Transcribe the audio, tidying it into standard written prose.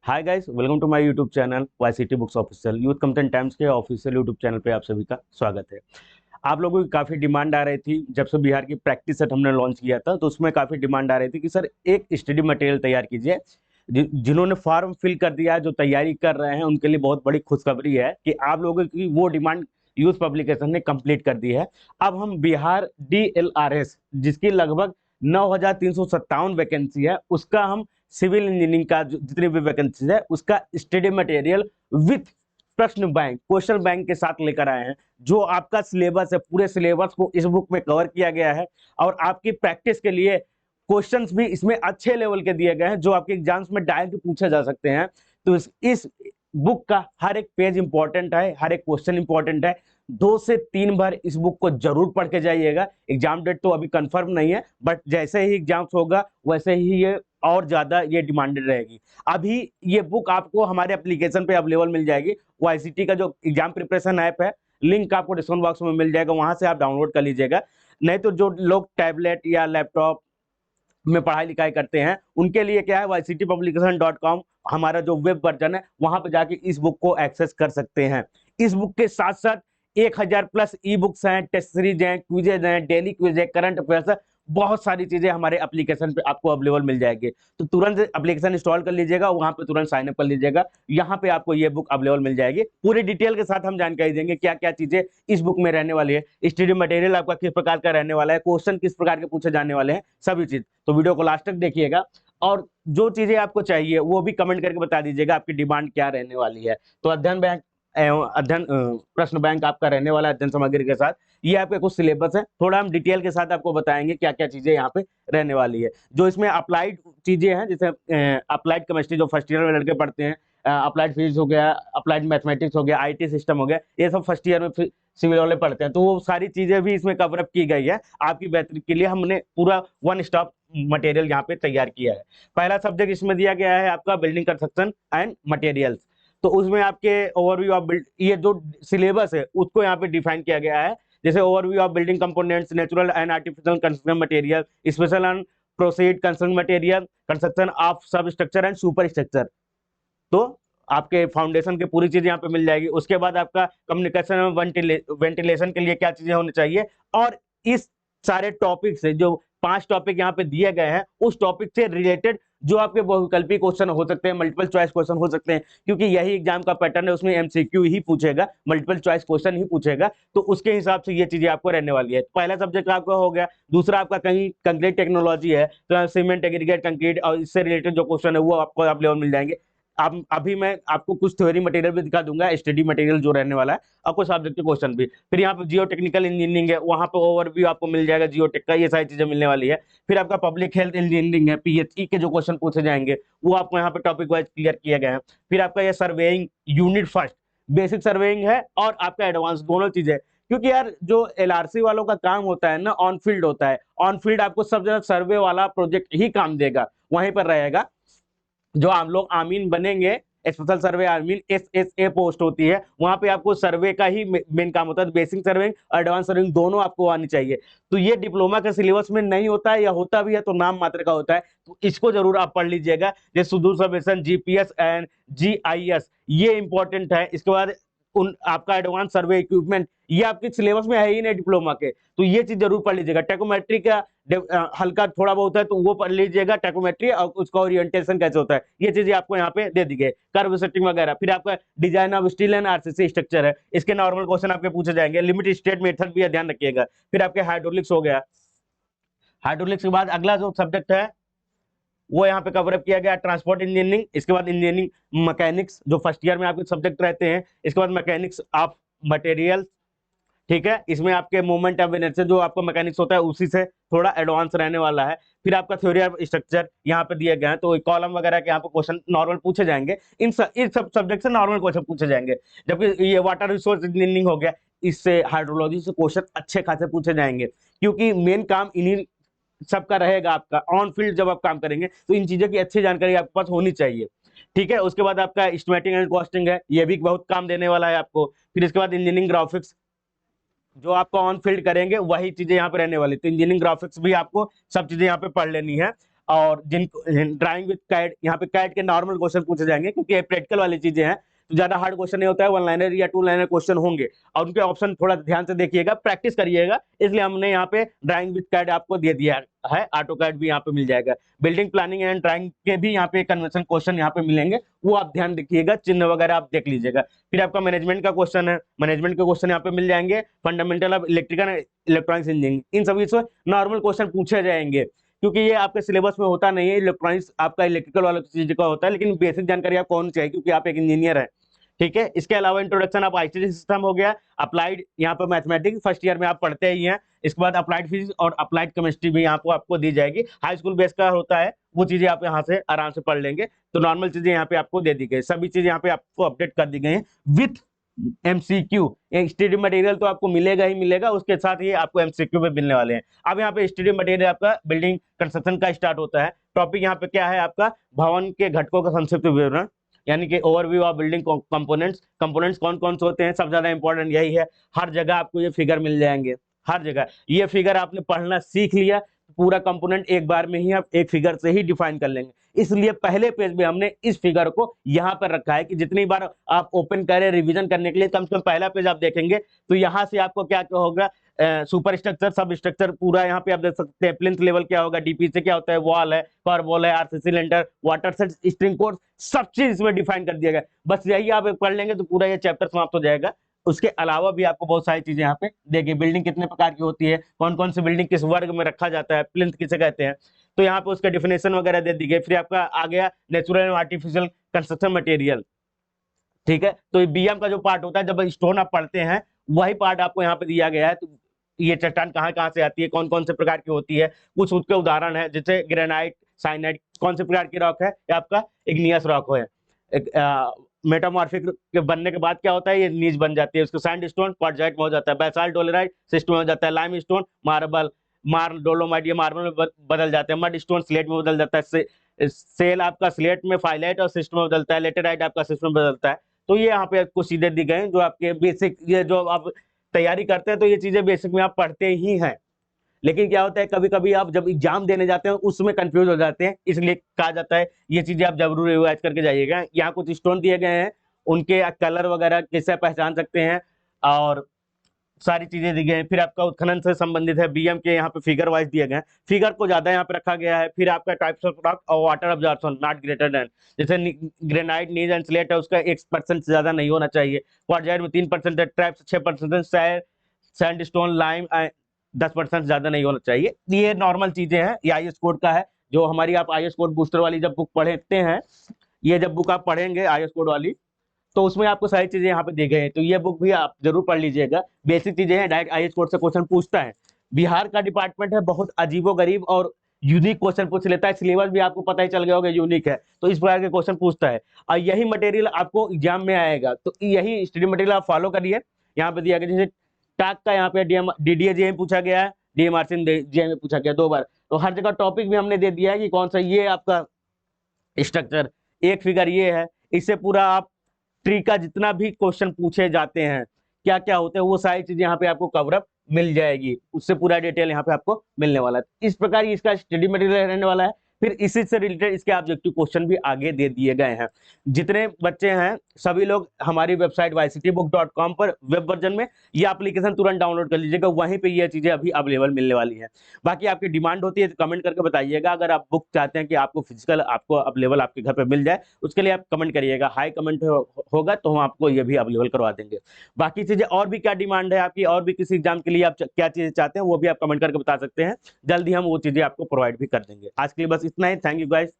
Hi guys, welcome to my YouTube channel YCT Books Official. Youth Content Times के official YouTube channel पे आप सभी का स्वागत है। आप लोगों की काफ़ी डिमांड आ रही थी जब से बिहार की प्रैक्टिस सेट हमने लॉन्च किया था, तो उसमें काफ़ी डिमांड आ रही थी कि सर एक स्टडी मटेरियल तैयार कीजिए। जिन्होंने फॉर्म फिल कर दिया है, जो तैयारी कर रहे हैं, उनके लिए बहुत बड़ी खुशखबरी है कि आप लोगों की वो डिमांड यूथ पब्लिकेशन ने कंप्लीट कर दी है। अब हम बिहार DLRS, जिसकी लगभग 9,357 वैकेंसी है, उसका हम सिविल इंजीनियरिंग का जितनी भी वैकेंसी है उसका स्टडी मटेरियल विथ प्रश्न बैंक, क्वेश्चन बैंक के साथ लेकर आए हैं। जो आपका सिलेबस है, पूरे सिलेबस को इस बुक में कवर किया गया है और आपकी प्रैक्टिस के लिए क्वेश्चंस भी इसमें अच्छे लेवल के दिए गए हैं जो आपके एग्जाम्स में डायरेक्ट पूछे जा सकते हैं। तो इस बुक का हर एक पेज इंपॉर्टेंट है, हर एक क्वेश्चन इंपॉर्टेंट है। 2 से 3 बार इस बुक को जरूर पढ़ के जाइएगा। एग्जाम डेट तो अभी कंफर्म नहीं है, बट जैसे ही एग्जाम्स होगा वैसे ही ये और ज्यादा ये डिमांडेड रहेगी। अभी ये बुक आपको हमारे एप्लीकेशन पे अवेलेबल मिल जाएगी। वाईसीटी का जो एग्जाम प्रिपरेशन ऐप है, लिंक आपको डिस्क्रिप्शन बॉक्स में मिल जाएगा, वहां से आप डाउनलोड कर लीजिएगा। नहीं तो जो लोग टैबलेट या लैपटॉप में पढ़ाई लिखाई करते हैं उनके लिए क्या है, yctpublication.com हमारा जो वेब वर्जन है, वहां पे जाके इस बुक को एक्सेस कर सकते हैं। इस बुक के साथ साथ 1,000 प्लस ई बुक्स हैं, टेस्ट सीरीज हैं, क्विजेज हैं, डेली क्विज है, करंट अफेयर्स है, बहुत सारी चीजें हमारे एप्लीकेशन पे आपको अवेलेबल मिल जाएगी। तो तुरंत एप्लीकेशन इंस्टॉल कर लीजिएगा, वहां पे तुरंत साइन अप कर लीजिएगा, यहाँ पे आपको ये बुक अवेलेबल मिल जाएगी। पूरी डिटेल के साथ हम जानकारी देंगे क्या क्या चीजें इस बुक में रहने वाली है, स्टडी मटेरियल आपका किस प्रकार का रहने वाला है, क्वेश्चन किस प्रकार के पूछे जाने वाले हैं, सभी चीज। तो वीडियो को लास्ट तक देखिएगा और जो चीजें आपको चाहिए वो भी कमेंट करके बता दीजिएगा आपकी डिमांड क्या रहने वाली है। तो अध्ययन प्रश्न बैंक आपका रहने वाला है अध्ययन सामग्री के साथ। ये आपके कुछ सिलेबस है, थोड़ा हम डिटेल के साथ आपको बताएंगे क्या क्या चीजें यहाँ पे रहने वाली है। जो इसमें अप्लाइड चीजें हैं, जैसे अप्लाइड केमिस्ट्री जो फर्स्ट ईयर में लड़के पढ़ते हैं, अप्लाइड फिजिक्स हो गया, अप्लाइड मैथमेटिक्स हो गया, IT सिस्टम हो गया, ये सब फर्स्ट ईयर में सिविल वाले पढ़ते हैं, तो वो सारी चीजें भी इसमें कवर अप की गई है। आपकी बेहतरी के लिए हमने पूरा वन स्टॉप मटेरियल यहाँ पे तैयार किया है। पहला सब्जेक्ट इसमें दिया गया है आपका बिल्डिंग कंस्ट्रक्शन एंड मटेरियल्स। तो उसमें आपके ओवरव्यू ऑफ बिल्ड, ये जो सिलेबस है उसको यहाँ पे डिफाइन किया गया है। जैसे overview of building components, natural and artificial construction material, special and proceed construction material, construction of सब स्ट्रक्चर एंड सुपर स्ट्रक्चर। तो आपके फाउंडेशन की पूरी चीजें यहाँ पे मिल जाएगी। उसके बाद आपका कम्युनिकेशन और वेंटिलेशन के लिए क्या चीजें होनी चाहिए, और इस सारे टॉपिक से जो 5 टॉपिक यहाँ पे दिए गए हैं उस टॉपिक से रिलेटेड जो आपके बहुविकल्पी क्वेश्चन हो सकते हैं, मल्टीपल चॉइस क्वेश्चन हो सकते हैं, क्योंकि यही एग्जाम का पैटर्न है, उसमें MCQ ही पूछेगा, मल्टीपल चॉइस क्वेश्चन ही पूछेगा। तो उसके हिसाब से ये चीजें आपको रहने वाली है। पहला सब्जेक्ट आपका हो गया। दूसरा आपका कहीं कंक्रीट टेक्नोलॉजी है, तो सीमेंट, एग्रीगेट, कंक्रीट और इससे रिलेटेड जो क्वेश्चन है वो आपको अवेलेबल मिल जाएंगे। अब अभी मैं आपको कुछ थ्योरी मटेरियल भी दिखा दूंगा, स्टडी मटेरियल जो रहने वाला है, और कुछ सब्जेक्टिव क्वेश्चन भी। फिर यहाँ पे जियो टेक्निकल इंजीनियरिंग है, वहाँ पे ओवरव्यू आपको मिल जाएगा जियो टेक का, ये सारी चीजें मिलने वाली है। फिर आपका पब्लिक हेल्थ इंजीनियरिंग है, PHE के जो क्वेश्चन पूछे जाएंगे वो आपको यहाँ पे टॉपिक वाइज क्लियर किए गए हैं। फिर आपका ये surveying unit first, basic surveying है और आपका एडवांस, दोनों चीजें। क्योंकि यार जो LRC वालों का काम होता है ना, ऑन फील्ड होता है। ऑन फील्ड आपको सब जगह सर्वे वाला प्रोजेक्ट ही काम देगा, वहीं पर रहेगा। जो हम लोग आमीन बनेंगे, स्पेशल सर्वे आमीन, SSA पोस्ट होती है, वहां पे आपको सर्वे का ही मेन काम होता है। बेसिक सर्विंग और एडवांस सर्विंग दोनों आपको आनी चाहिए। तो ये डिप्लोमा के सिलेबस में नहीं होता है, या होता भी है तो नाम मात्र का होता है, तो इसको जरूर आप पढ़ लीजिएगा। जैसे सुदूर सर्वेक्षण, GPS एंड GIS, ये इंपॉर्टेंट है। इसके बाद उन आपका एडवांस सर्वे इक्विपमेंट, ये आपके सिलेबस में है ही नहीं डिप्लोमा के, तो ये चीज जरूर पढ़ लीजिएगा। टेकोमेट्री का हल्का थोड़ा बहुत है तो वो पढ़ लीजिएगा, टेकोमेट्री और उसका ओरिएंटेशन कैसे होता है, ये चीजें आपको यहाँ पे दे दी गई, कर्व सेटिंग वगैरह। फिर आपका design of steel and RCC structure है, इसके नॉर्मल क्वेश्चन आपके पूछे जाएंगे। लिमिट स्टेट मेथड भी ध्यान रखिएगा। फिर आपके हाइड्रोलिक्स हो गया। हाइड्रोलिक्स के बाद अगला जो सब्जेक्ट है वो यहाँ पे कवर अप किया गया, ट्रांसपोर्ट इंजीनियरिंग। इसके बाद इंजीनियरिंग मैकेनिक्स जो फर्स्ट ईयर में आपके सब्जेक्ट रहते हैं। इसके बाद मैकेनिक्स ऑफ मटेरियल, ठीक है, इसमें आपके मूवमेंट ऑफ इनर्शिया जो आपका मैकेनिक्स होता है उसी से थोड़ा एडवांस रहने वाला है। फिर आपका थ्योरी ऑफ स्ट्रक्चर यहाँ पे दिए गए हैं, तो कॉलम वगैरह के यहाँ पे क्वेश्चन नॉर्मल पूछे जाएंगे। इन सब सब्जेक्ट से नॉर्मल क्वेश्चन पूछे जाएंगे। जबकि ये वाटर रिसोर्स इंजीनियरिंग हो गया, इससे हाइड्रोलॉजी से क्वेश्चन अच्छे खासे पूछे जाएंगे, क्योंकि मेन काम इन्हीं सबका रहेगा। आपका ऑन फील्ड जब आप काम करेंगे तो इन चीजों की अच्छी जानकारी आपके पास होनी चाहिए, ठीक है। उसके बाद आपका एस्टिमेटिंग एंड कॉस्टिंग है, ये भी बहुत काम देने वाला है आपको। फिर इसके बाद इंजीनियरिंग ग्राफिक्स, जो आपको ऑन फील्ड करेंगे वही चीजें यहाँ पे रहने वाली, तो इंजीनियरिंग ग्राफिक्स भी आपको सब चीजें यहाँ पे पढ़ लेनी है। और जिन ड्राइंग विद कैड, यहाँ पे कैड के नॉर्मल क्वेश्चन पूछे जाएंगे क्योंकि ये प्रैक्टिकल वाली चीजें हैं, तो ज्यादा हार्ड क्वेश्चन नहीं होता है, 1 लाइनर या 2 लाइनर क्वेश्चन होंगे और उनके ऑप्शन थोड़ा ध्यान से देखिएगा, प्रैक्टिस करिएगा, इसलिए हमने यहाँ पे ड्राइंग विद कैड आपको दे दिया है। ऑटो कैड भी यहाँ पे मिल जाएगा। बिल्डिंग प्लानिंग एंड ड्राइंग के भी यहाँ पे कन्वेंशन क्वेश्चन यहाँ पे मिलेंगे, वो आप ध्यान रखिएगा, चिन्ह वगैरह आप देख लीजिएगा। फिर आपका मैनेजमेंट का क्वेश्चन है, मैनेजमेंट के क्वेश्चन यहाँ पे मिल जाएंगे। Fundamental of electrical electronics engineering, इन सभी से नॉर्मल क्वेश्चन पूछे जाएंगे क्योंकि ये आपके सिलेबस में होता नहीं है, इलेक्ट्रॉनिक्स आपका इलेक्ट्रिकल वाला चीज का होता है, लेकिन बेसिक जानकारी आपको होनी चाहिए क्योंकि आप एक इंजीनियर है। ठीक है, इसके अलावा इंट्रोडक्शन ऑफ आईसीटी सिस्टम हो गया, अप्लाइड यहाँ पर मैथमेटिक्स फर्स्ट ईयर में आप पढ़ते ही हैं, इसके बाद अप्लाइड फिजिक्स और अप्लाइड केमिस्ट्री भी यहाँ को आपको दी जाएगी, हाई स्कूल बेस का होता है, वो चीजें आप यहाँ से आराम से पढ़ लेंगे। तो नॉर्मल चीजें यहाँ पे आपको दे दी गई, सभी चीजें यहाँ पे आपको अपडेट कर दी गई हैं विथ एमसीक्यू। स्टडी मटेरियल तो आपको मिलेगा ही मिलेगा, उसके साथ ही आपको एमसीक्यू भी मिलने वाले हैं। अब यहाँ पे स्टडी मटेरियल आपका बिल्डिंग कंस्ट्रक्शन का स्टार्ट होता है। टॉपिक यहाँ पे क्या है आपका, भवन के घटकों का संक्षिप्त विवरण, यानी कि overview of building components. Components कौन कौन से होते हैं, सबसे ज्यादा इंपॉर्टेंट यही है, हर जगह आपको ये फिगर मिल जाएंगे, हर जगह ये फिगर आपने पढ़ना सीख लिया, पूरा कंपोनेंट एक बार में ही आप एक फिगर से ही डिफाइन कर लेंगे। इसलिए पहले पेज में हमने इस फिगर को यहाँ पर रखा है कि जितनी बार आप ओपन करें रिवीजन करने के लिए, कम से कम पहला पेज आप देखेंगे तो यहाँ से आपको क्या क्या होगा, सुपर स्ट्रक्चर, सब स्ट्रक्चर पूरा यहाँ पे आप देख सकते हैं। प्लिंथ लेवल क्या होगा, डीपी से क्या होता है, वॉल है, पर वॉल है, आरसीसी लेंटर, वाटर सेट, स्ट्रिंग कोर्स, सब चीज इसमें डिफाइन कर दिया गया। बस यही आप पढ़ लेंगे तो पूरा ये चैप्टर समाप्त हो जाएगा। उसके अलावा भी आपको बहुत सारी चीजें यहाँ पे देखिए, बिल्डिंग कितने प्रकार की होती है, कौन कौन सी बिल्डिंग किस वर्ग में रखा जाता है, प्लिंथ किसे कहते हैं, तो यहाँ पे उसका डिफिनेशन वगैरह दे दी गई। फिर आपका आ गया natural and artificial construction material. ठीक है, तो बीएम का जो पार्ट होता है, जब स्टोन आप पढ़ते हैं वही पार्ट आपको यहाँ पे दिया गया है। तो ये चट्टान कहाँ कहाँ से आती है, कौन कौन से प्रकार की होती है, कुछ उसके उदाहरण है, जैसे ग्रेनाइट, साइनाइट, कौन से प्रकार की रॉक है, ये आपका इग्नियस रॉक है। मेटामॉर्फिक के बनने के बाद क्या होता है, ये नीच बन जाती है, उसको सैंडस्टोन, क्वार्टजाइट में हो जाता है, बेसाल्ट, डोलेराइट सिस्टम में हो जाता है, लाइमस्टोन, मार्बल, डोलोमाइट, ये मार्बल में बदल जाते हैं, मड स्टोन स्लेट में बदल जाता है, सेल आपका स्लेट में, फाइलाइट और सिस्टम में बदलता है, लेटेराइट आपका सिस्टम में बदलता है। तो ये यहाँ पे आपको सीधे दी गए जो आपके बेसिक, ये जो आप तैयारी करते हैं तो ये चीजें बेसिक में आप पढ़ते ही हैं, लेकिन क्या होता है कभी कभी आप जब एग्जाम देने जाते हैं उसमें कंफ्यूज हो जाते हैं, इसलिए कहा जाता है ये चीजें आप जरूर रिवाइज करके जाइएगा। यहाँ कुछ स्टोन दिए गए हैं, उनके कलर वगैरह कैसे पहचान सकते हैं और सारी चीजें दी गई हैं। फिर आपका उत्खनन से संबंधित है, बीएम के यहाँ पे फिगर वाइज दिए गए हैं, फिगर को ज्यादा यहाँ पे रखा गया है। फिर आपका टाइप्स ऑफ रॉक और water absorption not greater than, जैसे ग्रेनाइट, नीज एंड स्लेट है, उसका 1% से ज्यादा नहीं होना चाहिए, क्वार्टजाइट में 3% है, ट्रैप्स 6%, सैंडस्टोन, लाइम 10% ज्यादा नहीं होना चाहिए। ये नॉर्मल चीजें हैं, ये आईएस कोड का है, जो हमारी आप आईएस कोड बूस्टर वाली जब बुक पढ़ते हैं, ये जब बुक आप पढ़ेंगे आईएस कोड वाली, तो उसमें आपको सारी चीजें यहाँ पे दी गई हैं, तो ये बुक भी आप जरूर पढ़ लीजिएगा। बेसिक चीजें हैं, डायरेक्ट आईएएस कोड से क्वेश्चन पूछता है। बिहार का डिपार्टमेंट है, बहुत अजीबोगरीब और यूनिक क्वेश्चन पूछ लेता है, सिलेबस भी आपको पता ही चल गया होगा यूनिक है, तो इस प्रकार के क्वेश्चन पूछता है और यही मटेरियल आपको एग्जाम में आएगा, तो यही स्टडी मटेरियल आप फॉलो करिए। यहाँ पे दिया गया जैसे टाक का, यहाँ पे डीडीए पूछा गया है, डीएमआरसी जे में पूछा गया 2 बार, तो हर जगह टॉपिक भी हमने दे दिया है कि कौन सा, ये आपका स्ट्रक्चर, एक फिगर ये है, इससे पूरा आप ट्री का जितना भी क्वेश्चन पूछे जाते हैं, क्या क्या होते हैं, वो सारी चीजें यहाँ पे आपको कवरअप मिल जाएगी, उससे पूरा डिटेल यहाँ पे आपको मिलने वाला है। इस प्रकार इसका स्टडी मटेरियल रहने वाला है। फिर इसी से रिलेटेड इसके ऑब्जेक्टिव क्वेश्चन भी आगे दे दिए गए हैं। जितने बच्चे हैं सभी लोग हमारी वेबसाइट yctbook.com पर वेब वर्जन में ये एप्लीकेशन तुरंत डाउनलोड कर लीजिएगा, वहीं पे ये चीजें अभी अवेलेबल मिलने वाली हैं। बाकी आपकी डिमांड होती है तो कमेंट करके बताइएगा, अगर आप बुक चाहते हैं कि आपको फिजिकल आपको अवेलेबल आपके घर पे मिल जाए, उसके लिए आप कमेंट करिएगा, हाई कमेंट होगा तो हम आपको ये भी अवेलेबल करवा देंगे। बाकी चीजें और भी क्या डिमांड है आपकी, और भी किसी एग्जाम के लिए आप क्या चीजें चाहते हैं वो भी आप कमेंट करके बता सकते हैं, जल्दी हम वो चीजें आपको प्रोवाइड भी कर देंगे। आज के लिए बस इतना ही, थैंक यू गाइस।